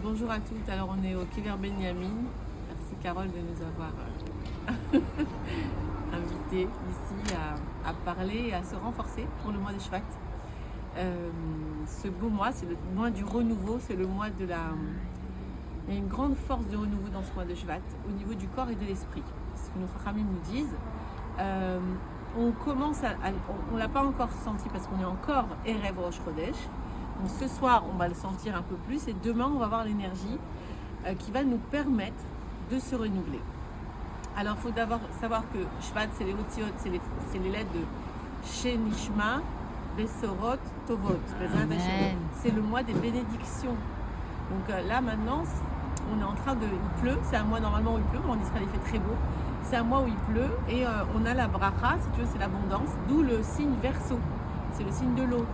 Bonjour à toutes, alors on est au Kever Benyamin. Merci Carole de nous avoir invités ici à parler et à se renforcer pour le mois de Shvat. Ce beau mois, c'est le mois du renouveau, c'est le mois de la... Il y a une grande force de renouveau dans ce mois de Shvat au niveau du corps et de l'esprit. C'est ce que nos Chachamim nous disent. On commence on l'a pas encore senti parce qu'on est encore Erev Rosh Chodesh. Donc ce soir, on va le sentir un peu plus et demain, on va avoir l'énergie qui va nous permettre de se renouveler. Alors, il faut d'abord savoir que Shvat, c'est les Otziot, c'est les lettres de Shenishma, Besorot, Tovot. C'est le mois des bénédictions. Donc là, maintenant, on est en train de... Il pleut, c'est un mois normalement où il pleut, mais en Israël, il fait très beau. C'est un mois où il pleut et on a la bracha, si tu veux, c'est l'abondance, d'où le signe Verseau, c'est le signe de l'eau.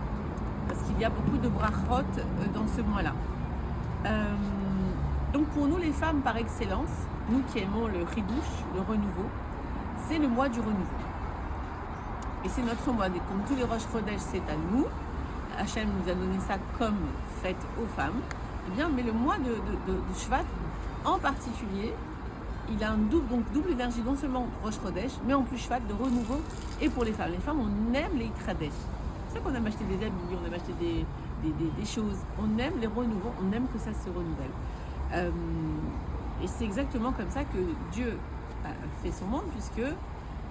Parce qu'il y a beaucoup de brachot dans ce mois-là. Donc pour nous les femmes par excellence, nous qui aimons le ridouche, le renouveau, c'est le mois du renouveau. Et c'est notre mois, comme tous les Rosh Chodesh, c'est à nous. Hachem nous a donné ça comme fête aux femmes. Eh bien, mais le mois de Shvat, en particulier, il a double énergie, non seulement Rosh Chodesh, mais en plus Shvat de renouveau et pour les femmes. Les femmes, on aime les Itradesh. C'est ça qu'on aime acheter des habits, on aime acheter des choses. On aime les renouveaux, on aime que ça se renouvelle. Et c'est exactement comme ça que Dieu a fait son monde, puisque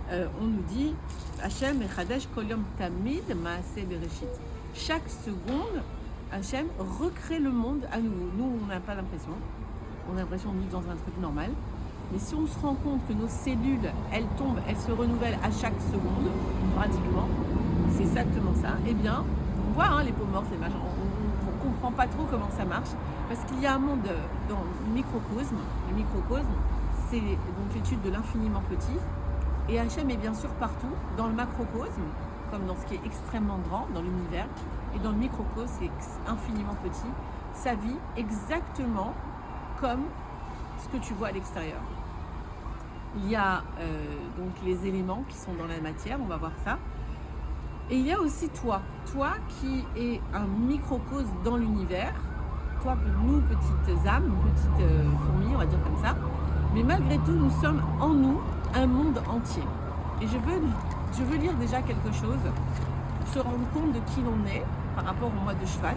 on nous dit Hachem Echadesh Kol Yom Tamid Maaseh Bereshit. Chaque seconde, Hachem recrée le monde à nouveau. Nous, on n'a pas l'impression. On a l'impression de vivre dans un truc normal. Mais si on se rend compte que nos cellules, elles tombent, elles se renouvellent à chaque seconde, pratiquement, c'est exactement ça, eh bien, on voit les peaux mortes, les machins, on ne comprend pas trop comment ça marche, parce qu'il y a un monde dans le microcosme. Le microcosme, c'est donc l'étude de l'infiniment petit, et Hachem est bien sûr partout, dans le macrocosme, comme dans ce qui est extrêmement grand, dans l'univers, et dans le microcosme, c'est infiniment petit, sa vie exactement comme ce que tu vois à l'extérieur. Il y a donc les éléments qui sont dans la matière, on va voir ça. Et il y a aussi toi qui es un microcosme dans l'univers, toi, nous, petites âmes, petites fourmis, on va dire comme ça. Mais malgré tout, nous sommes en nous un monde entier. Et je veux lire déjà quelque chose pour se rendre compte de qui l'on est par rapport au mois de Shvat.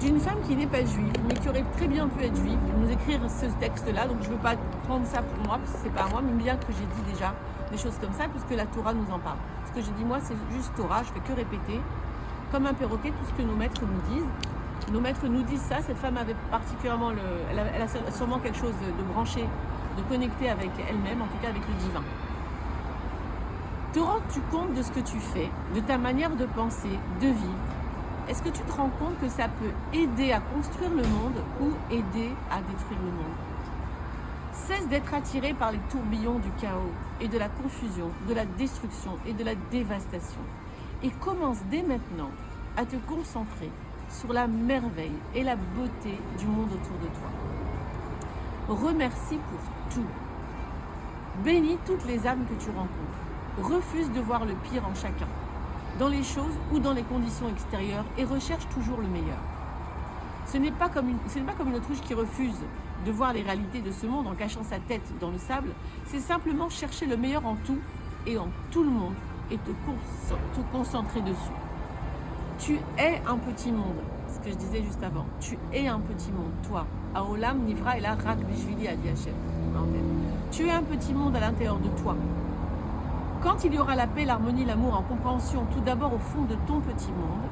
D'une femme qui n'est pas juive, mais qui aurait très bien pu être juive, nous écrire ce texte-là, donc je ne veux pas prendre ça pour moi, parce que c'est pas à moi, mais bien que j'ai dit déjà des choses comme ça, puisque la Torah nous en parle. Ce que j'ai dit moi, c'est juste Torah, je fais que répéter, comme un perroquet, tout ce que nos maîtres nous disent. Nos maîtres nous disent ça, cette femme avait particulièrement, elle a sûrement quelque chose de branché, de connecté avec elle-même, en tout cas avec le divin. Te rends-tu compte de ce que tu fais, de ta manière de penser, de vivre? Est-ce que tu te rends compte que ça peut aider à construire le monde ou aider à détruire le monde? Cesse d'être attiré par les tourbillons du chaos et de la confusion, de la destruction et de la dévastation. Et commence dès maintenant à te concentrer sur la merveille et la beauté du monde autour de toi. Remercie pour tout. Bénis toutes les âmes que tu rencontres. Refuse de voir le pire en chacun, dans les choses ou dans les conditions extérieures, et recherche toujours le meilleur. Ce n'est pas comme une autruche qui refuse de voir les réalités de ce monde en cachant sa tête dans le sable, c'est simplement chercher le meilleur en tout et en tout le monde et te concentrer dessus. Tu es un petit monde, ce que je disais juste avant, tu es un petit monde, toi. Haolam Nivra et la Rak Bishvili Adi Hashem. Tu es un petit monde à l'intérieur de toi. Quand il y aura la paix, l'harmonie, l'amour en compréhension, tout d'abord au fond de ton petit monde,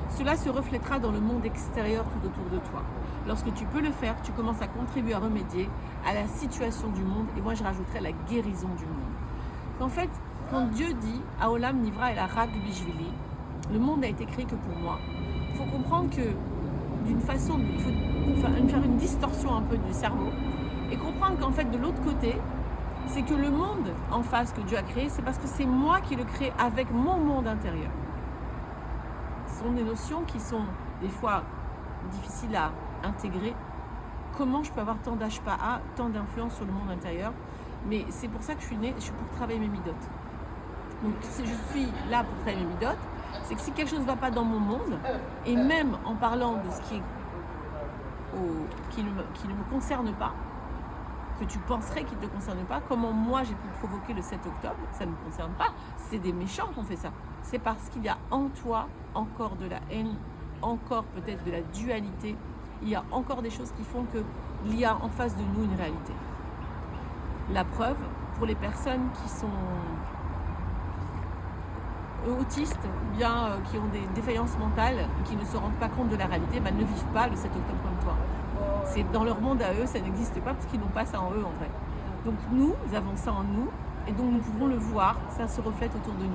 cela se reflètera dans le monde extérieur tout autour de toi. Lorsque tu peux le faire, tu commences à contribuer à remédier à la situation du monde, et moi je rajouterais la guérison du monde. En fait, quand Dieu dit « Haolam Nivra et la Rak Bishvili », le monde n'a été créé que pour moi. Il faut comprendre que d'une façon, il faut faire une distorsion un peu du cerveau, et comprendre qu'en fait de l'autre côté, c'est que le monde en face que Dieu a créé, c'est parce que c'est moi qui le crée avec mon monde intérieur. Ce sont des notions qui sont des fois difficiles à intégrer. Comment je peux avoir tant d'HPA, tant d'influence sur le monde intérieur? Mais c'est pour ça que je suis née, je suis pour travailler mes midotes. Donc je suis là pour travailler mes midotes, C'est que si quelque chose ne va pas dans mon monde, et même en parlant de ce qui ne me concerne pas, que tu penserais qu'il ne te concerne pas, comment moi j'ai pu provoquer le 7 octobre, ça ne me concerne pas, c'est des méchants qui ont fait ça. C'est parce qu'il y a en toi encore de la haine, encore peut-être de la dualité, il y a encore des choses qui font qu'il y a en face de nous une réalité. La preuve, pour les personnes qui sont autistes ou bien qui ont des défaillances mentales et qui ne se rendent pas compte de la réalité, ne vivent pas le 7 octobre comme toi. C'est dans leur monde à eux, ça n'existe pas parce qu'ils n'ont pas ça en eux en vrai. Donc nous avons ça en nous et donc nous pouvons le voir, ça se reflète autour de nous.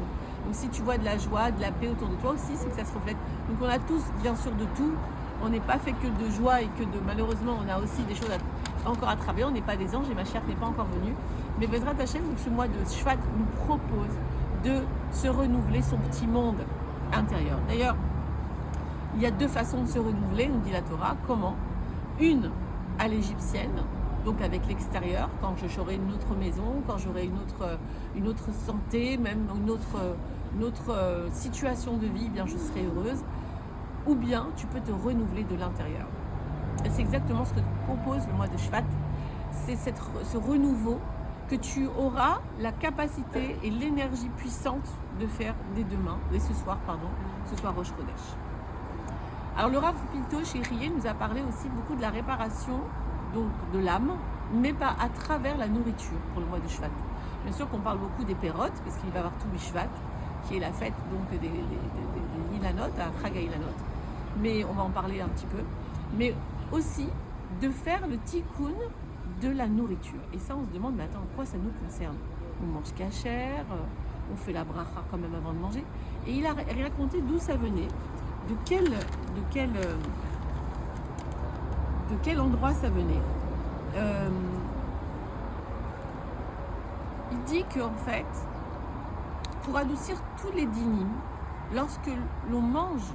Donc si tu vois de la joie, de la paix autour de toi aussi, c'est que ça se reflète. Donc on a tous bien sûr de tout, on n'est pas fait que de joie et que de malheureusement on a aussi des choses encore à travailler, on n'est pas des anges et ma chère n'est pas encore venue. Mais Bezrat Hashem, donc ce mois de Shvat nous propose de se renouveler son petit monde intérieur. D'ailleurs, il y a deux façons de se renouveler, nous dit la Torah. Comment ? Une à l'égyptienne, donc avec l'extérieur, quand j'aurai une autre maison, quand j'aurai une autre santé, même une autre situation de vie, eh bien je serai heureuse. Ou bien tu peux te renouveler de l'intérieur. Et c'est exactement ce que propose le mois de Shvat. C'est ce renouveau que tu auras la capacité et l'énergie puissante de faire dès ce soir Rosh Chodesh. Alors le Rav Pinto chez Rié nous a parlé aussi beaucoup de la réparation donc de l'âme, mais pas à travers la nourriture pour le mois de Shvat. Bien sûr qu'on parle beaucoup des pérotes, parce qu'il va y avoir tout Shvat, qui est la fête donc des Ilanot, à Chag Ilanot. Mais on va en parler un petit peu. Mais aussi de faire le tikkun de la nourriture. Et ça, on se demande, mais attends, quoi ça nous concerne ? On mange kasher, on fait la bracha quand même avant de manger. Et il a raconté d'où ça venait, de quel endroit ça venait. Il dit qu'en fait, pour adoucir tous les dynim, lorsque l'on mange,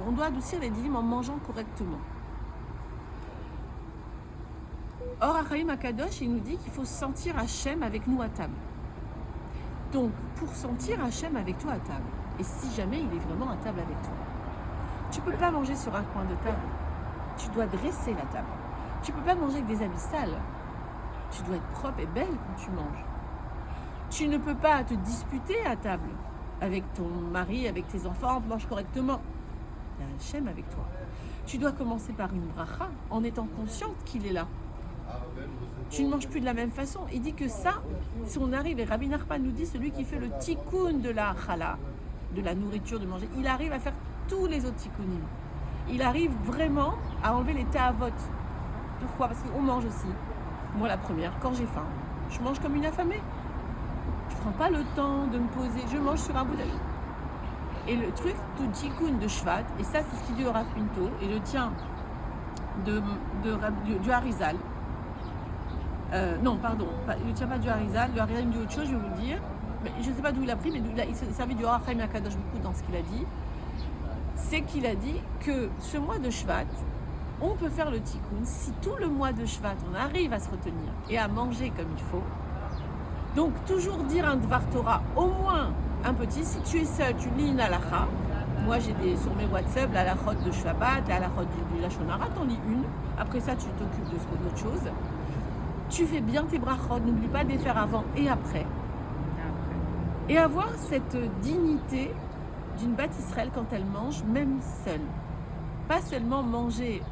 on doit adoucir les dynim en mangeant correctement. Or, Achaïm Akadosh, il nous dit qu'il faut sentir Hachem avec nous à table. Donc, pour sentir Hachem avec toi à table, et si jamais il est vraiment à table avec toi, tu ne peux pas manger sur un coin de table. Tu dois dresser la table. Tu ne peux pas manger avec des habits sales. Tu dois être propre et belle quand tu manges. Tu ne peux pas te disputer à table avec ton mari, avec tes enfants, mange correctement. Il y a Hachem avec toi. Tu dois commencer par une bracha en étant consciente qu'il est là. Tu ne manges plus de la même façon. Il dit que ça, si on arrive, et Rabbi Nachman nous dit, celui qui fait le tikkun de la chala, de la nourriture, de manger, il arrive à faire tous les autres tikkunim. Il arrive vraiment à enlever les ta'avot. Pourquoi ? Parce qu'on mange aussi. Moi, la première, quand j'ai faim, je mange comme une affamée. Je ne prends pas le temps de me poser, je mange sur un bout d'avis. Et le truc du tikkun de Shvat, et ça, c'est ce qu'il dit au Rav Pinto, et le tien du Harizal. Non, pardon, il ne tient pas du Harizal, le Harizal dit autre chose, je vais vous le dire. Mais je ne sais pas d'où il a pris, mais il s'est servi du Achaïm Akadosh beaucoup dans ce qu'il a dit. C'est qu'il a dit que ce mois de Shvat, on peut faire le tikkun si tout le mois de Shvat, on arrive à se retenir et à manger comme il faut. Donc, toujours dire un Dvar Torah, au moins un petit. Si tu es seul, tu lis une halacha. Moi, j'ai sur mes WhatsApp la halachot de Shabbat, la halachot du Lashon Hara, t'en lis une. Après ça, tu t'occupes d'autre chose. Tu fais bien tes brachot, n'oublie pas de les faire avant et après. Et avoir cette dignité d'une Bat Israël quand elle mange, même seule. Pas seulement manger,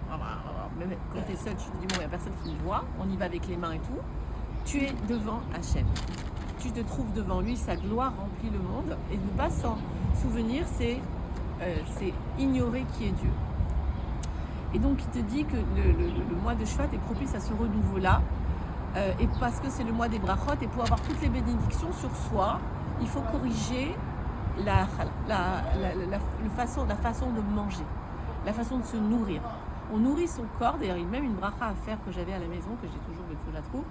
même quand tu es seule, tu te dis, bon, il n'y a personne qui me voit, on y va avec les mains et tout. Tu es devant Hachem. Tu te trouves devant lui, sa gloire remplit le monde. Et ne pas s'en souvenir, c'est ignorer qui est Dieu. Et donc, il te dit que le mois de Shvat est propice à ce renouveau-là. Et parce que c'est le mois des brachot, et pour avoir toutes les bénédictions sur soi, il faut corriger la façon de manger, la façon de se nourrir. On nourrit son corps, d'ailleurs il y a même une bracha à faire que j'avais à la maison, que j'ai toujours, mais que je la trouve,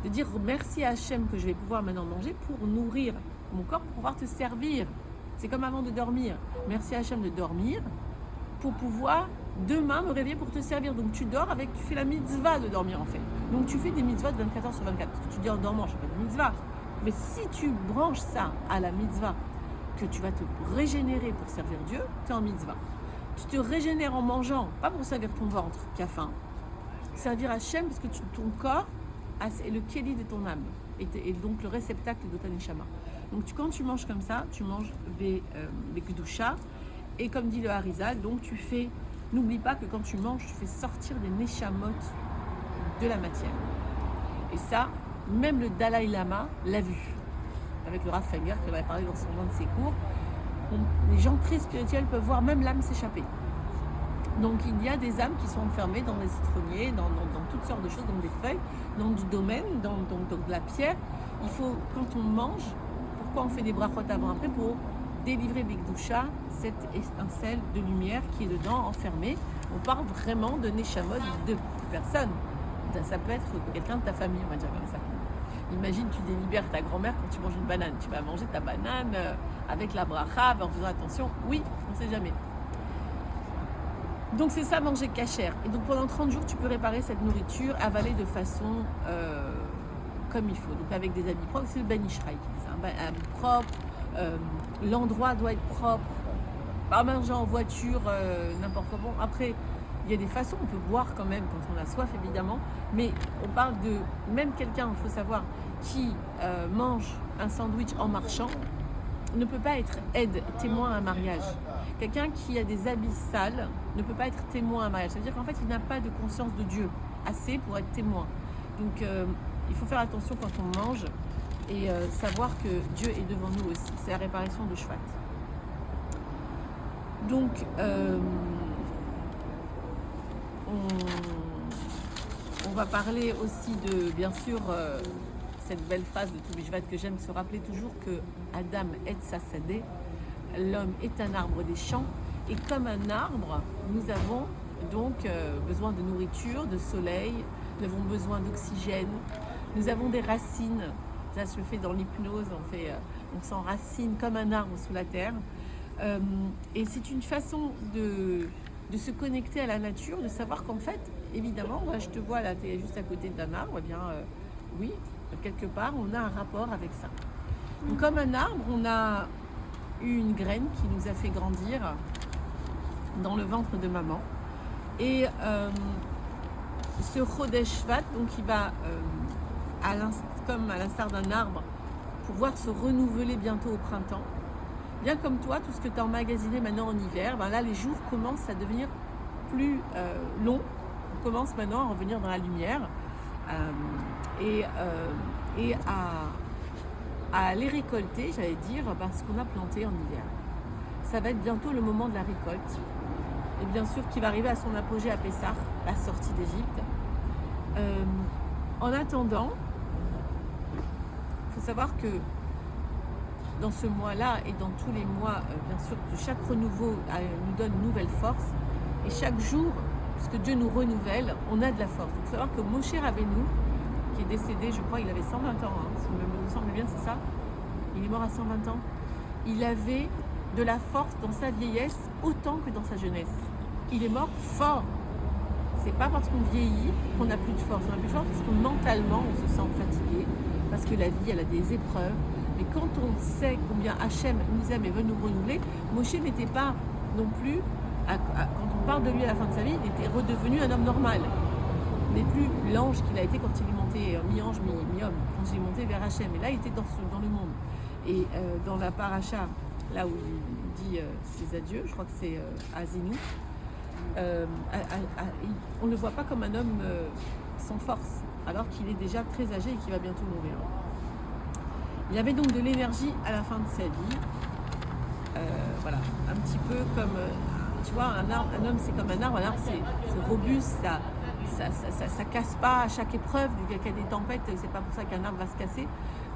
de dire merci à Hachem que je vais pouvoir maintenant manger pour nourrir mon corps, pour pouvoir te servir. C'est comme avant de dormir. Merci à Hachem de dormir pour pouvoir demain me réveiller pour te servir. Donc tu dors tu fais la mitzvah de dormir en fait. Donc tu fais des mitzvahs de 24 heures sur 24. Parce que tu dis en dormant, je fais pas de mitzvah. Mais si tu branches ça à la mitzvah que tu vas te régénérer pour servir Dieu, tu es en mitzvah. Tu te régénères en mangeant, pas pour servir ton ventre qui a faim, servir Hachem parce que ton corps est le kéli de ton âme et donc le réceptacle de ta neshama. Donc quand tu manges comme ça, tu manges des kedusha et comme dit le Harizal, donc n'oublie pas que quand tu manges, tu fais sortir des neshamot de la matière. Et ça, même le Dalai Lama l'a vu avec le Rav Fenger qui en avait parlé dans l'un de ses cours. Les gens très spirituels peuvent voir même l'âme s'échapper. Donc il y a des âmes qui sont enfermées dans des citronniers, dans toutes sortes de choses, dans des feuilles, dans du domaine, dans de la pierre. Il faut, quand on mange, pourquoi on fait des brachot avant après? Pour délivrer Bigdusha, cette étincelle de lumière qui est dedans, enfermée. On parle vraiment de Neshamot de personnes. Ça peut être quelqu'un de ta famille, on va dire comme ça. Imagine, tu délibères ta grand-mère quand tu manges une banane. Tu vas manger ta banane avec la bracha, en faisant attention. Oui, on ne sait jamais. Donc c'est ça, manger cachère. Et donc pendant 30 jours, tu peux réparer cette nourriture, avaler de façon comme il faut. Donc avec des habits propres, c'est le Ben Ishraï qui dit ça. Un habit propre, l'endroit doit être propre. Pas manger en voiture, n'importe comment. Après, il y a des façons, on peut boire quand même quand on a soif évidemment, mais on parle de même quelqu'un, il faut savoir, qui mange un sandwich en marchant, ne peut pas être témoin à un mariage. Quelqu'un qui a des habits sales ne peut pas être témoin à un mariage. Ça veut dire qu'en fait, il n'a pas de conscience de Dieu assez pour être témoin. Donc, il faut faire attention quand on mange et savoir que Dieu est devant nous aussi. C'est la réparation de Shvat. Donc, on va parler aussi de, bien sûr, cette belle phrase de Tobi Shvat que j'aime se rappeler toujours, que Adam et Sassadeh, l'homme est un arbre des champs, et comme un arbre, nous avons donc besoin de nourriture, de soleil, nous avons besoin d'oxygène, nous avons des racines, ça se fait dans l'hypnose, on s'enracine comme un arbre sous la terre, et c'est une façon de se connecter à la nature, de savoir qu'en fait, évidemment, moi, je te vois là, tu es juste à côté d'un arbre, eh bien oui, quelque part, on a un rapport avec ça. Donc, comme un arbre, on a une graine qui nous a fait grandir dans le ventre de maman. Et ce Chodesh Shvat, donc il va, comme à l'instar d'un arbre, pouvoir se renouveler bientôt au printemps. Bien comme toi, tout ce que tu as emmagasiné maintenant en hiver, ben là les jours commencent à devenir plus longs. On commence maintenant à revenir dans la lumière et à les récolter, j'allais dire, parce qu'on a planté en hiver. Ça va être bientôt le moment de la récolte. Et bien sûr, qui va arriver à son apogée à Pessah, la sortie d'Égypte. En attendant, il faut savoir que dans ce mois-là et dans tous les mois, bien sûr, chaque renouveau nous donne une nouvelle force. Et chaque jour, puisque Dieu nous renouvelle, on a de la force. Donc il faut savoir que Moshe Rabbeinu, qui est décédé, je crois, il avait 120 ans, si me semble bien, c'est ça. Il est mort à 120 ans. Il avait de la force dans sa vieillesse autant que dans sa jeunesse. Il est mort fort. C'est pas parce qu'on vieillit qu'on n'a plus de force. On n'a plus de force parce que mentalement, on se sent fatigué, parce que la vie, elle a des épreuves. Mais quand on sait combien Hachem nous aime et veut nous renouveler, Moshe n'était pas non plus, quand on parle de lui à la fin de sa vie, il était redevenu un homme normal. Il n'est plus l'ange qu'il a été quand il est monté, mi-ange, mi-homme, quand il est monté vers Hachem. Et là, il était dans le monde. Et dans la paracha, là où il dit ses adieux, je crois que c'est à Zénou, on ne le voit pas comme un homme sans force, alors qu'il est déjà très âgé et qu'il va bientôt mourir. Il avait donc de l'énergie à la fin de sa vie. Voilà, un petit peu comme, tu vois, un homme c'est comme un arbre c'est robuste, ça casse pas à chaque épreuve. Il y a des tempêtes, c'est pas pour ça qu'un arbre va se casser.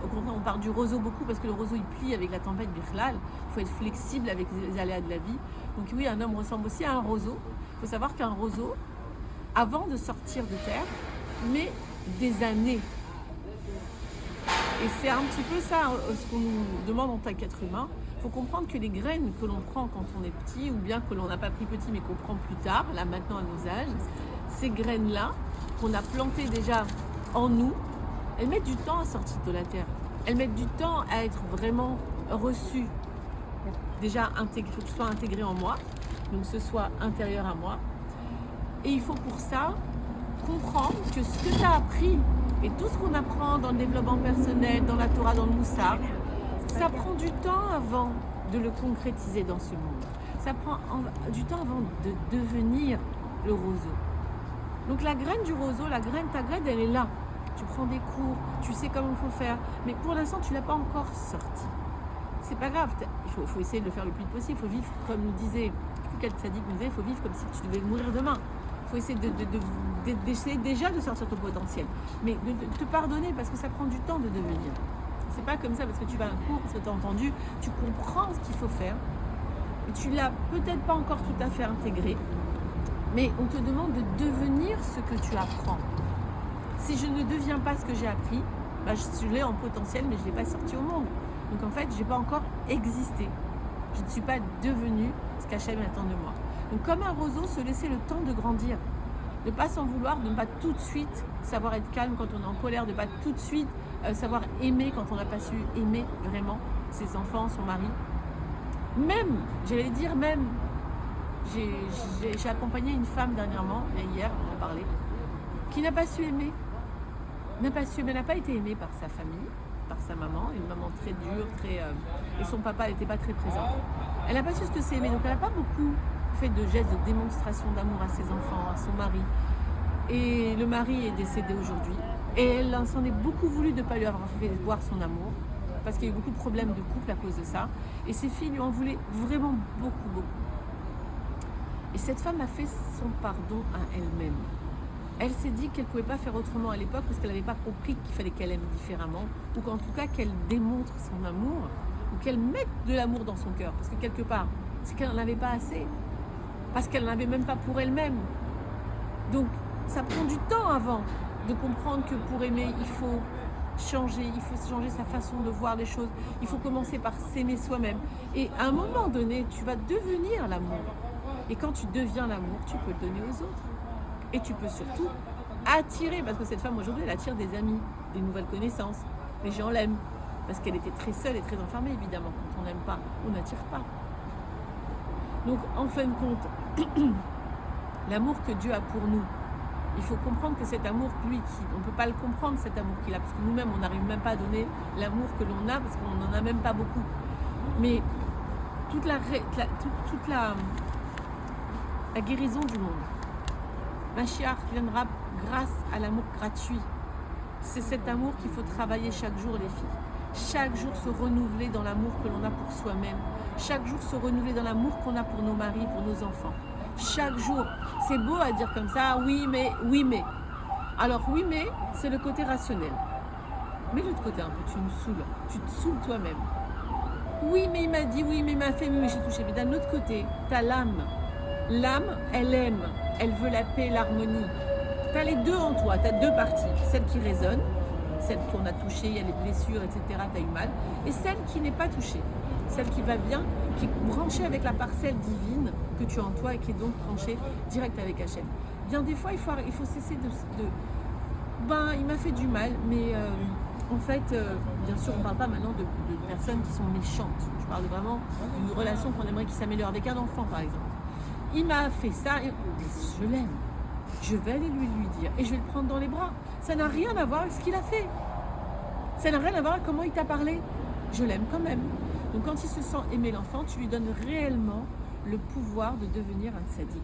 Au contraire, on parle du roseau beaucoup parce que le roseau il plie avec la tempête Bichlal. Il faut être flexible avec les aléas de la vie. Donc oui, un homme ressemble aussi à un roseau. Il faut savoir qu'un roseau, avant de sortir de terre, met des années. Et c'est un petit peu ça ce qu'on nous demande en tant qu'être humain. Il faut comprendre que les graines que l'on prend quand on est petit, ou bien que l'on n'a pas pris petit mais qu'on prend plus tard, là maintenant à nos âges, ces graines-là qu'on a plantées déjà en nous, elles mettent du temps à sortir de la terre. Elles mettent du temps à être vraiment reçues. déjà il faut que ce soit intégré en moi, donc ce soit intérieur à moi. Et il faut pour ça comprendre que ce que tu as appris et tout ce qu'on apprend dans le développement personnel, dans la Torah, dans le Moussar, ça prend du temps avant de le concrétiser dans ce monde. Ça prend du temps avant de devenir le roseau. Donc la graine du roseau, ta graine, elle est là. Tu prends des cours, tu sais comment il faut faire, mais pour l'instant, tu ne l'as pas encore sorti. C'est pas grave, il faut essayer de le faire le plus vite possible. Il faut vivre, comme nous disait, je ne sais plus quel tzaddik nous disait, il faut vivre comme si tu devais mourir demain. Il faut essayer d'essayer déjà de sortir ton potentiel, mais de te pardonner parce que ça prend du temps de devenir. C'est pas comme ça parce que tu vas à un cours, parce que tu as entendu, tu comprends ce qu'il faut faire, et tu l'as peut-être pas encore tout à fait intégré, mais on te demande de devenir ce que tu apprends. Si je ne deviens pas ce que j'ai appris, je l'ai en potentiel, mais je ne l'ai pas sorti au monde. Donc en fait, je n'ai pas encore existé. Je ne suis pas devenue ce qu'Hachem attend de moi. Donc comme un roseau, se laisser le temps de grandir. De ne pas s'en vouloir, de ne pas tout de suite savoir être calme quand on est en colère, de ne pas tout de suite savoir aimer quand on n'a pas su aimer vraiment ses enfants, son mari. Même, j'ai accompagné une femme dernièrement, hier, on en parlait, qui n'a pas su aimer. Elle n'a pas été aimée par sa famille, par sa maman, une maman très dure, et son papa n'était pas très présent. Elle n'a pas su ce que c'est aimer, donc elle n'a pas beaucoup fait de gestes de démonstration d'amour à ses enfants, à son mari. Et le mari est décédé aujourd'hui. Et elle s'en est beaucoup voulu de ne pas lui avoir fait voir son amour, parce qu'il y a eu beaucoup de problèmes de couple à cause de ça. Et ses filles lui en voulaient vraiment beaucoup, beaucoup. Et cette femme a fait son pardon à elle-même. Elle s'est dit qu'elle ne pouvait pas faire autrement à l'époque parce qu'elle n'avait pas compris qu'il fallait qu'elle aime différemment, ou qu'en tout cas qu'elle démontre son amour, ou qu'elle mette de l'amour dans son cœur. Parce que quelque part, c'est qu'elle n'en avait pas assez. Parce qu'elle n'en avait même pas pour elle-même. Donc, ça prend du temps avant de comprendre que pour aimer, il faut changer sa façon de voir les choses. Il faut commencer par s'aimer soi-même. Et à un moment donné, tu vas devenir l'amour. Et quand tu deviens l'amour, tu peux le donner aux autres. Et tu peux surtout attirer, parce que cette femme aujourd'hui, elle attire des amis, des nouvelles connaissances. Les gens l'aiment, parce qu'elle était très seule et très enfermée, évidemment. Quand on n'aime pas, on n'attire pas. Donc, en fin de compte, l'amour que Dieu a pour nous, il faut comprendre que cet amour, lui, on ne peut pas le comprendre, cet amour qu'il a, parce que nous-mêmes, on n'arrive même pas à donner l'amour que l'on a, parce qu'on n'en a même pas beaucoup. Mais toute la guérison du monde, Mashiach viendra grâce à l'amour gratuit. C'est cet amour qu'il faut travailler chaque jour, les filles. Chaque jour se renouveler dans l'amour que l'on a pour soi-même. Chaque jour se renouveler dans l'amour qu'on a pour nos maris, pour nos enfants. Chaque jour. C'est beau à dire comme ça, oui mais. Alors oui mais, c'est le côté rationnel. Mais l'autre côté un peu, tu me saoules. Tu te saoules toi-même. Oui mais il m'a dit, oui mais il m'a fait, oui mais j'ai touché. Mais d'un autre côté, t'as l'âme. L'âme, elle aime, elle veut la paix, l'harmonie. Tu as les deux en toi, tu as deux parties. Celle qui résonne, celle qu'on a touchée, il y a les blessures, etc., tu as eu mal. Et celle qui n'est pas touchée, celle qui va bien, qui est branchée avec la parcelle divine que tu as en toi et qui est donc branchée direct avec Hachem. Bien des fois, il faut cesser il m'a fait du mal, mais en fait, bien sûr, on ne parle pas maintenant de personnes qui sont méchantes. Je parle vraiment d'une relation qu'on aimerait qui s'améliore avec un enfant, par exemple. Il m'a fait ça, et je l'aime. Je vais aller lui dire, et je vais le prendre dans les bras. Ça n'a rien à voir avec ce qu'il a fait. Ça n'a rien à voir avec comment il t'a parlé. Je l'aime quand même. Donc quand il se sent aimer l'enfant, tu lui donnes réellement le pouvoir de devenir un tzaddik.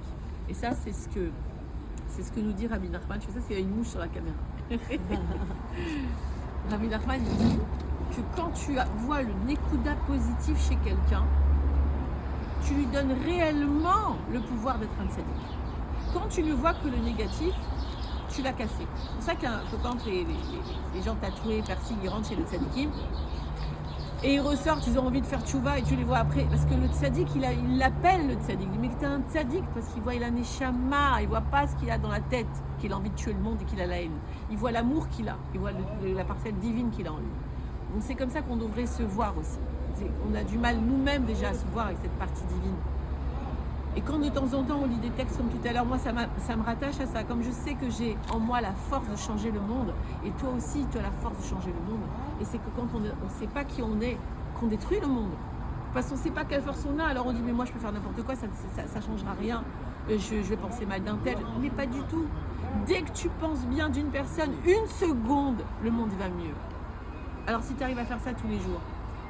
Et ça, c'est ce que nous dit Rabbi Nachman. Je fais ça parce qu'il y a une mouche sur la caméra. Rabbi Nachman, il dit que quand tu vois le nekuda positif chez quelqu'un, tu lui donnes réellement le pouvoir d'être un tzaddik. Quand tu ne vois que le négatif, tu l'as cassé. C'est pour ça que quand les gens tatoués, persillent, ils rentrent chez le tzaddikim, et ils ressortent, ils ont envie de faire tchouva, et tu les vois après. Parce que le tzaddik, il l'appelle le tzaddik. Mais il était un tzaddik parce qu'il voit il a un neshama, il voit pas ce qu'il a dans la tête, qu'il a envie de tuer le monde et qu'il a la haine. Il voit l'amour qu'il a, il voit la parcelle divine qu'il a en lui. Donc c'est comme ça qu'on devrait se voir aussi. On a du mal nous-mêmes déjà à se voir avec cette partie divine. Et quand de temps en temps on lit des textes comme tout à l'heure, moi ça me rattache à ça. Comme je sais que j'ai en moi la force de changer le monde, et toi aussi tu as la force de changer le monde. Et c'est que quand on ne sait pas qui on est, qu'on détruit le monde. Parce qu'on ne sait pas quelle force on a, alors on dit mais moi je peux faire n'importe quoi, ça ne changera rien, je vais penser mal d'un tel, mais pas du tout. Dès que tu penses bien d'une personne, une seconde, le monde va mieux. Alors si tu arrives à faire ça tous les jours,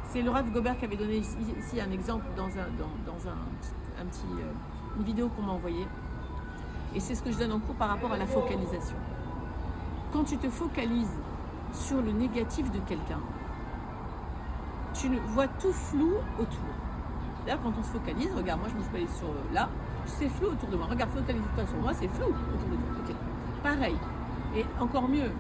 c'est le Rav Gobert qui avait donné ici un exemple dans une vidéo qu'on m'a envoyée. Et c'est ce que je donne en cours par rapport à la focalisation. Quand tu te focalises sur le négatif de quelqu'un, tu vois tout flou autour. D'ailleurs, quand on se focalise, regarde, moi je me focalise sur là, c'est flou autour de moi. Regarde, focalise-toi sur moi, c'est flou autour de toi. Okay. Pareil. Et encore mieux,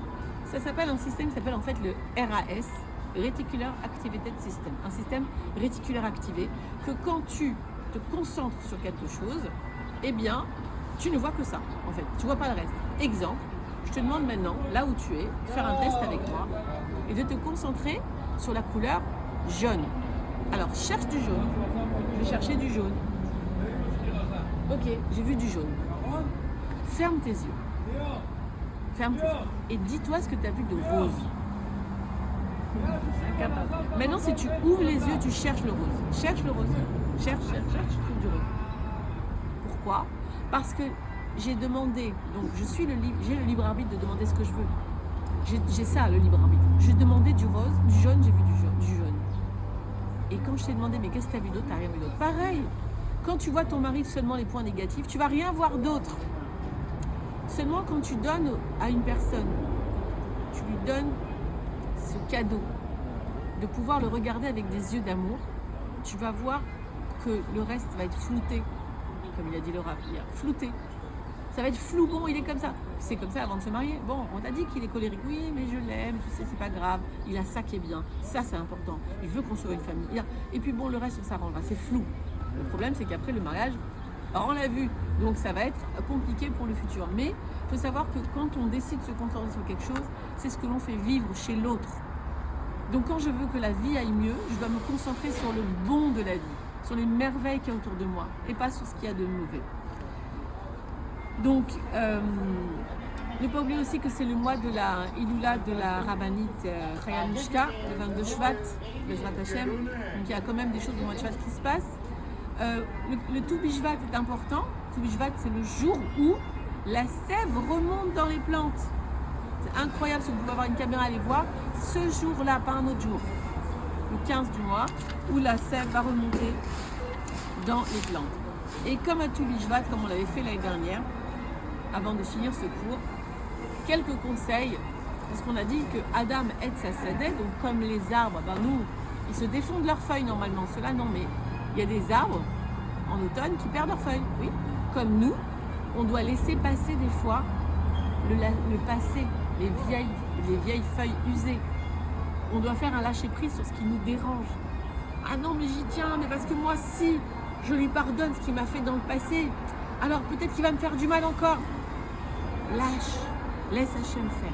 ça s'appelle un système qui s'appelle en fait le RAS, Reticular Activated System. Un système réticulaire activé que quand tu te concentres sur quelque chose, eh bien, tu ne vois que ça, en fait. Tu ne vois pas le reste. Exemple, je te demande maintenant, là où tu es, de faire un test avec moi et de te concentrer sur la couleur jaune. Alors, cherche du jaune. Je vais chercher du jaune. Ok, j'ai vu du jaune. Ferme tes yeux. Ferme tes yeux. Et dis-toi ce que tu as vu de rose. Maintenant, si tu ouvres les yeux, tu cherches le rose. Cherche le rose. Cherche, tu trouves du rose. Pourquoi ? Parce que j'ai demandé, donc j'ai le libre arbitre de demander ce que je veux. J'ai ça, le libre arbitre. J'ai demandé du rose, du jaune, j'ai vu du jaune. Et quand je t'ai demandé, mais qu'est-ce que tu as vu d'autre ? Tu n'as rien vu d'autre. Pareil, quand tu vois ton mari seulement les points négatifs, tu ne vas rien voir d'autre. Seulement quand tu donnes à une personne, tu lui donnes ce cadeau de pouvoir le regarder avec des yeux d'amour, tu vas voir que le reste va être flouté, comme il a dit le rap hier, flouté. Ça va être flou, bon, il est comme ça. C'est comme ça avant de se marier. Bon, on t'a dit qu'il est colérique. Oui, mais je l'aime, tu sais, c'est pas grave. Il a ça qui est bien. Ça, c'est important. Il veut construire une famille. Et puis bon, le reste, on s'arrangera. C'est flou. Le problème, c'est qu'après le mariage, on l'a vu. Donc ça va être compliqué pour le futur. Mais il faut savoir que quand on décide de se concentrer sur quelque chose, c'est ce que l'on fait vivre chez l'autre. Donc quand je veux que la vie aille mieux, je dois me concentrer sur le bon de la vie, sur les merveilles qu'il y a autour de moi, et pas sur ce qu'il y a de mauvais. Donc, ne pas oublier aussi que c'est le mois de la Iloula de la Rabbanite Chaya Mishka, le 22 Shvat, Bezrat Hashem. Donc il y a quand même des choses au mois de Shvat qui se passent. Le Tu B'Shvat est important. Tu B'Shvat, c'est le jour où la sève remonte dans les plantes. C'est incroyable, si vous pouvez avoir une caméra, allez voir. Ce jour-là, pas un autre jour, le 15 du mois, où la sève va remonter dans les plantes. Et comme à Tu B'Shvat, comme on l'avait fait l'année dernière, avant de finir ce cours, quelques conseils, parce qu'on a dit que Adam et Sassadeh, donc comme les arbres, nous, ils se défendent leurs feuilles normalement, ceux-là non, mais il y a des arbres en automne qui perdent leurs feuilles, oui. Comme nous, on doit laisser passer des fois le passé, les vieilles feuilles usées. On doit faire un lâcher-prise sur ce qui nous dérange. Ah non, mais j'y tiens, mais parce que moi, si je lui pardonne ce qu'il m'a fait dans le passé, alors peut-être qu'il va me faire du mal encore. Lâche, laisse Hachem faire.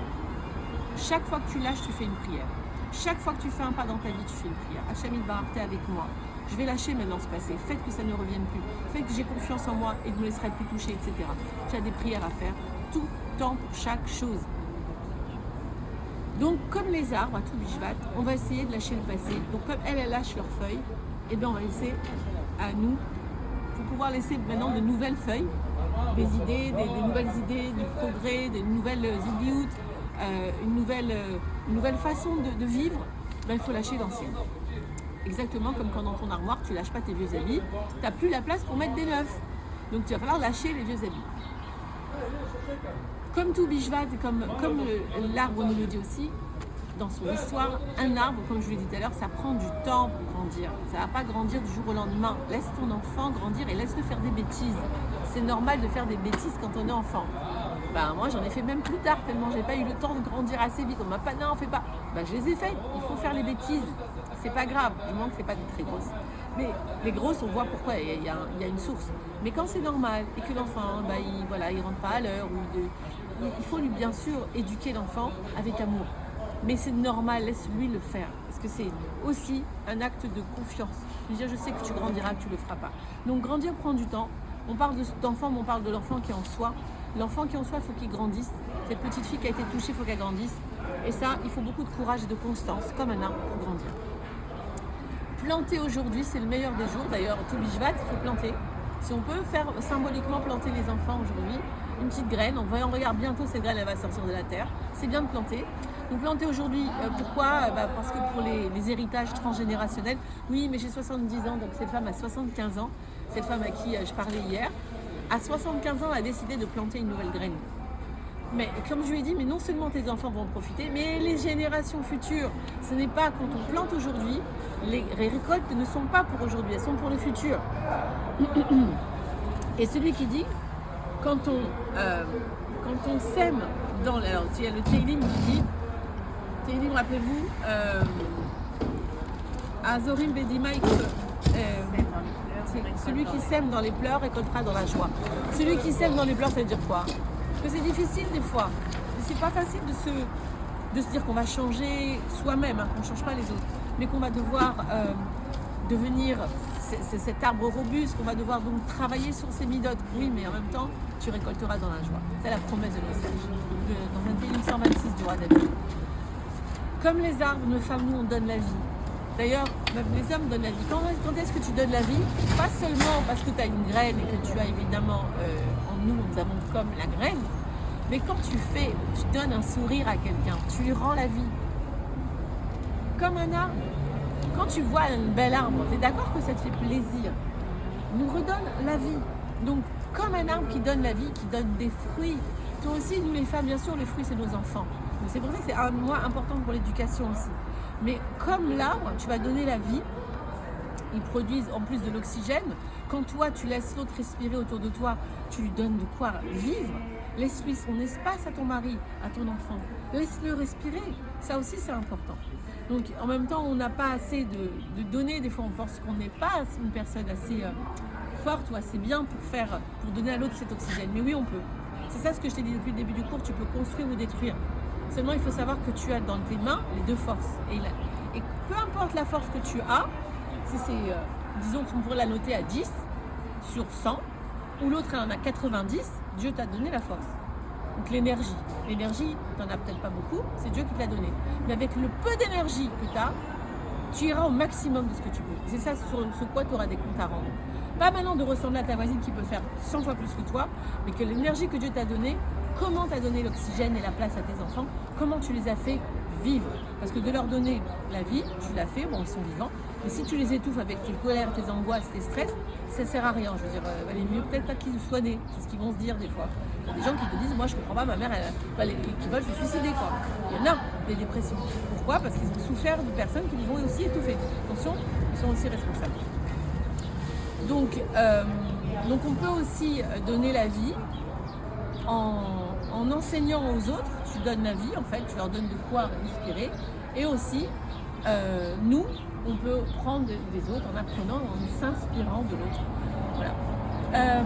Chaque fois que tu lâches, tu fais une prière. Chaque fois que tu fais un pas dans ta vie, tu fais une prière. Hachem, il va arrêter avec moi. Je vais lâcher maintenant ce passé. Faites que ça ne revienne plus. Faites que j'ai confiance en moi et que je ne me laisserai plus toucher, etc. Tu as des prières à faire tout le temps pour chaque chose. Donc, comme les arbres à Tu B'Shvat, on va essayer de lâcher le passé. Donc, comme elles lâchent leurs feuilles, eh bien, on va laisser à nous, pour pouvoir laisser maintenant de nouvelles feuilles, des idées, des nouvelles idées, du progrès, des nouvelles idiotes, une nouvelle façon de vivre, ben, il faut lâcher l'ancienne. Exactement comme quand dans ton armoire, tu ne lâches pas tes vieux habits, tu n'as plus la place pour mettre des neufs. Donc, il va falloir lâcher les vieux habits. Comme Tu B'Shvat, comme l'arbre nous le dit aussi, dans son histoire, un arbre, comme je vous l'ai dit tout à l'heure, ça prend du temps pour grandir. Ça ne va pas grandir du jour au lendemain. Laisse ton enfant grandir et laisse-le faire des bêtises. C'est normal de faire des bêtises quand on est enfant. Moi, j'en ai fait même plus tard, tellement j'ai pas eu le temps de grandir assez vite. On m'a pas dit, non, on fait pas. Je les ai faites. Il faut faire les bêtises. C'est pas grave, du moins que c'est pas des très grosses. Mais les grosses, on voit pourquoi, il y a une source. Mais quand c'est normal et que l'enfant, il rentre pas à l'heure, il faut lui, bien sûr, éduquer l'enfant avec amour. Mais c'est normal, laisse-lui le faire. Parce que c'est aussi un acte de confiance. Je sais que tu grandiras, que tu ne le feras pas. Donc grandir prend du temps. On parle de cet enfant, mais on parle de l'enfant qui est en soi. L'enfant qui est en soi, il faut qu'il grandisse. Cette petite fille qui a été touchée, il faut qu'elle grandisse. Et ça, il faut beaucoup de courage et de constance, comme un arbre, pour grandir. Planter aujourd'hui, c'est le meilleur des jours. D'ailleurs, tout Bishvat, il faut planter. Si on peut faire symboliquement planter les enfants aujourd'hui, une petite graine, on regarde bientôt cette graine, elle va sortir de la terre. C'est bien de planter. Donc planter aujourd'hui, pourquoi Parce que pour les héritages transgénérationnels, oui, mais j'ai 70 ans, donc cette femme a 75 ans, cette femme à qui je parlais hier, à 75 ans, elle a décidé de planter une nouvelle graine. Mais comme je lui ai dit, mais non seulement tes enfants vont en profiter, mais les générations futures. Ce n'est pas quand on plante aujourd'hui, les récoltes ne sont pas pour aujourd'hui, elles sont pour le futur. Et celui qui dit, quand on sème dans... Alors, il y a le Teilim qui dit, Teilim, rappelez-vous, Azorim Bedimaïk, celui qui sème dans les pleurs récoltera dans la joie. Celui qui sème dans les pleurs, ça veut dire quoi? Que c'est difficile des fois. C'est pas facile de se dire qu'on va changer soi-même, qu'on ne change pas les autres, mais qu'on va devoir devenir cet arbre robuste, qu'on va devoir donc travailler sur ses midotes. Oui, mais en même temps, tu récolteras dans la joie. C'est la promesse de message. Dans un pays 126 du roi David. Comme les arbres, nos femmes, nous, on donne la vie. D'ailleurs, même les hommes donnent la vie. Quand est-ce que tu donnes la vie? Pas seulement parce que tu as une graine et que tu as évidemment, en nous avons comme la graine, mais quand tu donnes un sourire à quelqu'un, tu lui rends la vie. Comme un arbre. Quand tu vois un bel arbre, tu es d'accord que ça te fait plaisir. Nous redonne la vie. Donc, comme un arbre qui donne la vie, qui donne des fruits. Toi aussi, nous les femmes, bien sûr, les fruits, c'est nos enfants. Donc, c'est pour ça que c'est un mois important pour l'éducation aussi. Mais comme l'arbre, tu vas donner la vie, ils produisent en plus de l'oxygène. Quand toi, tu laisses l'autre respirer autour de toi, tu lui donnes de quoi vivre. Laisse-lui son espace à ton mari, à ton enfant. Laisse-le respirer. Ça aussi, c'est important. Donc, en même temps, on n'a pas assez de donner. Des fois, on pense qu'on n'est pas une personne assez forte ou assez bien pour donner à l'autre cet oxygène. Mais oui, on peut. C'est ça ce que je t'ai dit depuis le début du cours. Tu peux construire ou détruire. Seulement, il faut savoir que tu as dans tes mains les deux forces. Et peu importe la force que tu as, si c'est, disons qu'on pourrait la noter à 10 sur 100, ou l'autre elle en a 90, Dieu t'a donné la force. Donc l'énergie. L'énergie, tu n'en as peut-être pas beaucoup, c'est Dieu qui te l'a donné. Mais avec le peu d'énergie que tu as, tu iras au maximum de ce que tu peux. C'est ça sur quoi tu auras des comptes à rendre. Pas maintenant de ressembler à ta voisine qui peut faire 100 fois plus que toi, mais que l'énergie que Dieu t'a donnée, comment tu as donné l'oxygène et la place à tes enfants, comment tu les as fait vivre. Parce que de leur donner la vie, tu l'as fait, bon, ils sont vivants, mais si tu les étouffes avec tes colères, tes angoisses, tes stress, ça ne sert à rien. Je veux dire, il valait mieux peut-être pas qu'ils soient nés, c'est ce qu'ils vont se dire des fois. Il y a des gens qui te disent, moi je comprends pas, ma mère, qui veulent se suicider, quoi. Il y en a des dépressions. Pourquoi? Parce qu'ils ont souffert de personnes qui les ont aussi étouffées. Attention, ils sont aussi responsables. Donc on peut aussi donner la vie en enseignant aux autres. Tu donnes la vie, en fait, tu leur donnes de quoi respirer. Et aussi, nous, on peut prendre des autres en apprenant, en s'inspirant de l'autre. Voilà.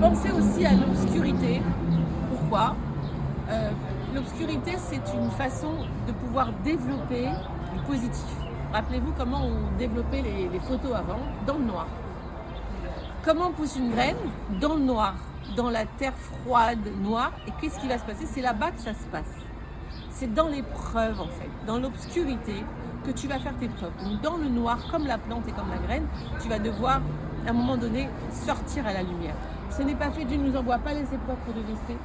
Pensez aussi à l'obscurité. Pourquoi? L'obscurité, c'est une façon de pouvoir développer le positif. Rappelez-vous comment on développait les photos avant, dans le noir. Comment on pousse une graine? Dans le noir, dans la terre froide, noire. Et qu'est-ce qui va se passer? C'est là-bas que ça se passe. C'est dans l'épreuve, en fait, dans l'obscurité, que tu vas faire tes preuves. Donc dans le noir, comme la plante et comme la graine, tu vas devoir, à un moment donné, sortir à la lumière. Ce n'est pas fait, Dieu ne nous envoie pas les épreuves pour rester.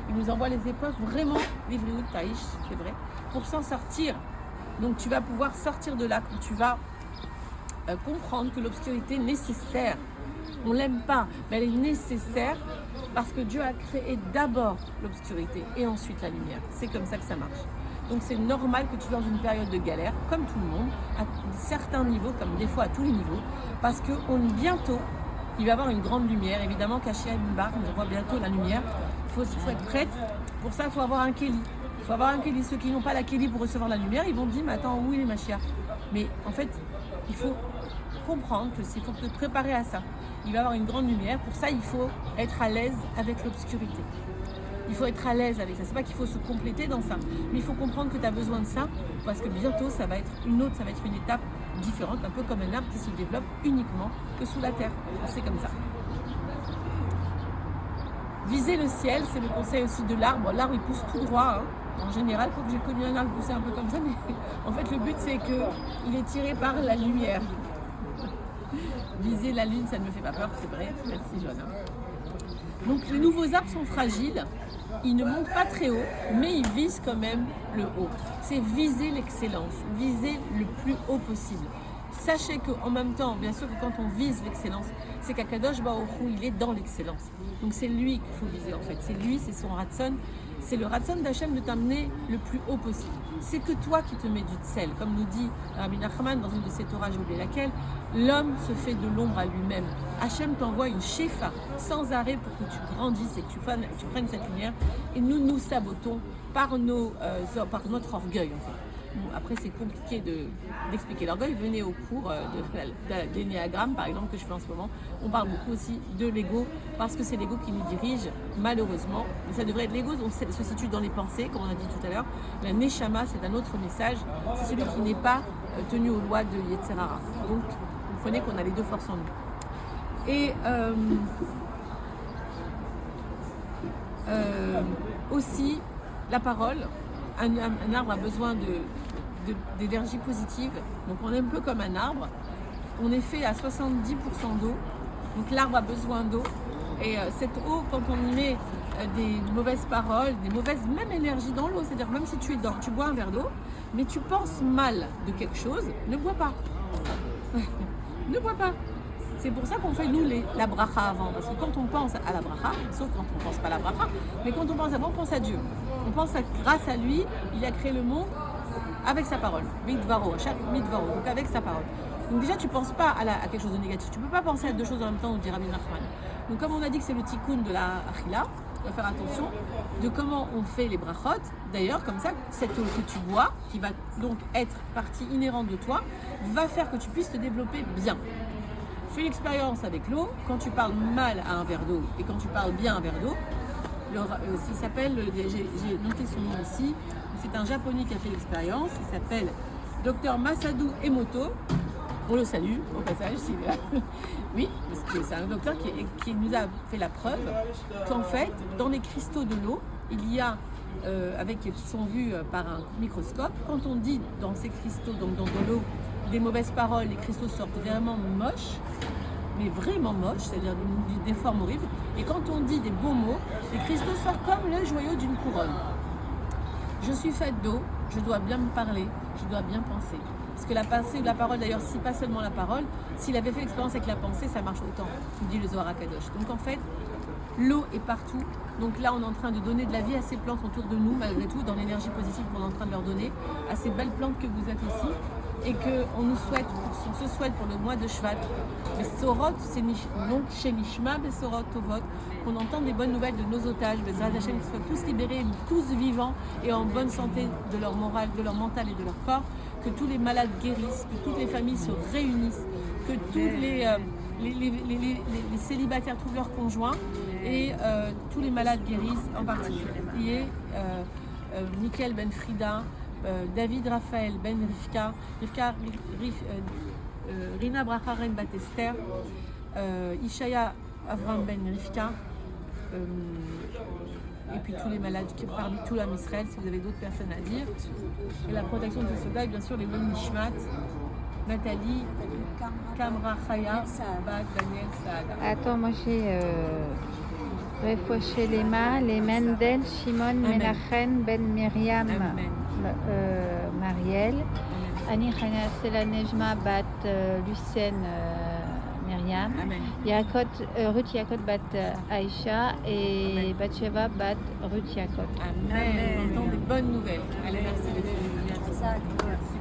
Il nous envoie les épreuves vraiment, Livriou, Taïch, c'est vrai, pour s'en sortir. Donc tu vas pouvoir sortir de là quand tu vas comprendre que l'obscurité est nécessaire. On ne l'aime pas, mais elle est nécessaire parce que Dieu a créé d'abord l'obscurité et ensuite la lumière. C'est comme ça que ça marche. Donc c'est normal que tu sois dans une période de galère, comme tout le monde, à certains niveaux, comme des fois à tous les niveaux, parce que bientôt, il va y avoir une grande lumière. Évidemment, Kashia et Mimbar, on voit bientôt la lumière. Il faut être prête. Pour ça, il faut avoir un Kéli. Il faut avoir un Kéli. Ceux qui n'ont pas la Kéli pour recevoir la lumière, ils vont dire, mais attends, où est les Mashiach? Mais en fait, il faut comprendre que il faut te préparer à ça. Il va y avoir une grande lumière. Pour ça, il faut être à l'aise avec l'obscurité. Il faut être à l'aise avec ça. C'est pas qu'il faut se compléter dans ça, mais il faut comprendre que tu as besoin de ça parce que bientôt, ça va être une étape différente, un peu comme un arbre qui se développe uniquement que sous la terre. C'est comme ça. Viser le ciel, c'est le conseil aussi de l'arbre. L'arbre, il pousse tout droit. En général, quand j'ai connu un arbre poussé un peu comme ça, mais en fait, le but, c'est qu'il est tiré par la lumière. Viser la lune, ça ne me fait pas peur, c'est vrai, même si jeune. Donc, les nouveaux arbres sont fragiles. Ils ne montent pas très haut, mais ils visent quand même le haut. C'est viser l'excellence, viser le plus haut possible. Sachez qu'en même temps, bien sûr que quand on vise l'excellence, c'est qu'Akadosh Baruch Hu, il est dans l'excellence. Donc c'est lui qu'il faut viser en fait. C'est lui, c'est son Ratson. C'est le Ratson d'Hachem de t'amener le plus haut possible. C'est que toi qui te mets du tsel. Comme nous dit Rabbi Nachman dans une de ses Torahs, j'ai oublié laquelle, l'homme se fait de l'ombre à lui-même. Hachem t'envoie une shefa sans arrêt pour que tu grandisses et que tu prennes cette lumière. Et nous sabotons par notre orgueil en fait. Bon, après, c'est compliqué d'expliquer l'orgueil. Venez au cours de l'énéagramme, par exemple, que je fais en ce moment. On parle beaucoup aussi de l'ego, parce que c'est l'ego qui nous dirige, malheureusement. Mais ça devrait être l'ego, on se situe dans les pensées, comme on a dit tout à l'heure. La Neshama, c'est un autre message. C'est celui qui n'est pas tenu aux lois de Yetzer Hara. Donc, vous comprenez qu'on a les deux forces en nous. Et aussi, la parole. Un arbre a besoin d'énergie positive, donc on est un peu comme un arbre. On est fait à 70% d'eau, donc l'arbre a besoin d'eau. Et cette eau, quand on y met des mauvaises paroles, des mauvaises même énergies dans l'eau, c'est-à-dire même si tu bois un verre d'eau, mais tu penses mal de quelque chose, ne bois pas. Ne bois pas. C'est pour ça qu'on fait, nous, la bracha avant. Parce que quand on pense à la bracha, sauf quand on ne pense pas à la bracha, mais quand on pense avant, on pense à Dieu. On pense à grâce à lui, il a créé le monde avec sa parole. Midvaro, donc avec sa parole. Donc déjà, tu ne penses pas à quelque chose de négatif. Tu ne peux pas penser à deux choses en même temps, on dit Rabbi Nachman. Donc comme on a dit que c'est le tikkun de la achila, il faut faire attention de comment on fait les brachot. D'ailleurs, comme ça, cette eau que tu bois, qui va donc être partie inhérente de toi, va faire que tu puisses te développer bien. Fais l'expérience avec l'eau, quand tu parles mal à un verre d'eau et quand tu parles bien à un verre d'eau, il s'appelle, j'ai noté son nom ici, c'est un japonais qui a fait l'expérience, il s'appelle Dr Masadou Emoto, on le salue au passage, oui, c'est un docteur qui nous a fait la preuve qu'en fait, dans les cristaux de l'eau, il y a, qui sont vus par un microscope, quand on dit dans ces cristaux, donc dans de l'eau, des mauvaises paroles, les cristaux sortent vraiment moches, mais vraiment moches, c'est-à-dire des formes horribles. Et quand on dit des beaux mots, les cristaux sortent comme le joyau d'une couronne. Je suis faite d'eau, je dois bien me parler, je dois bien penser. Parce que la pensée ou la parole, d'ailleurs, si pas seulement la parole, s'il avait fait l'expérience avec la pensée, ça marche autant, nous dit le Zohar HaKadosh. Donc en fait, l'eau est partout. Donc là, on est en train de donner de la vie à ces plantes autour de nous, malgré tout, dans l'énergie positive qu'on est en train de leur donner, à ces belles plantes que vous êtes ici. Et qu'on se souhaite pour le mois de Shvat, Besorot, c'est donc chez Nishma, Besorot Tovot, qu'on entende des bonnes nouvelles de nos otages, Bezrat Hashem, qu'ils soient tous libérés, tous vivants et en bonne santé de leur morale, de leur mental et de leur corps, que tous les malades guérissent, que toutes les familles se réunissent, que tous les célibataires trouvent leur conjoint et tous les malades guérissent, en particulier Michael Ben Frida, David Raphaël Ben Rivka, Rina Bracha Ren Bat Esther, Ishaya Avram Ben Rivka, et puis tous les malades parmi tout l'âme Israël, si vous avez d'autres personnes à dire. Et la protection de ce soldats, et bien sûr les bonnes Nishmat, Nathalie, Kamra Chaya, Bat Daniel Saada. Attends, moi j'ai Refouché Lema, les Mendel, Shimon, Menachem, Ben Myriam, Mariel, Annie Chana Sela Nejma, Bat Lucienne, Myriam, Ruth Yakot, Bat Aïcha et Batsheva, Bat Ruth Yakot. Amen. On entend des bonnes nouvelles. Allez, merci.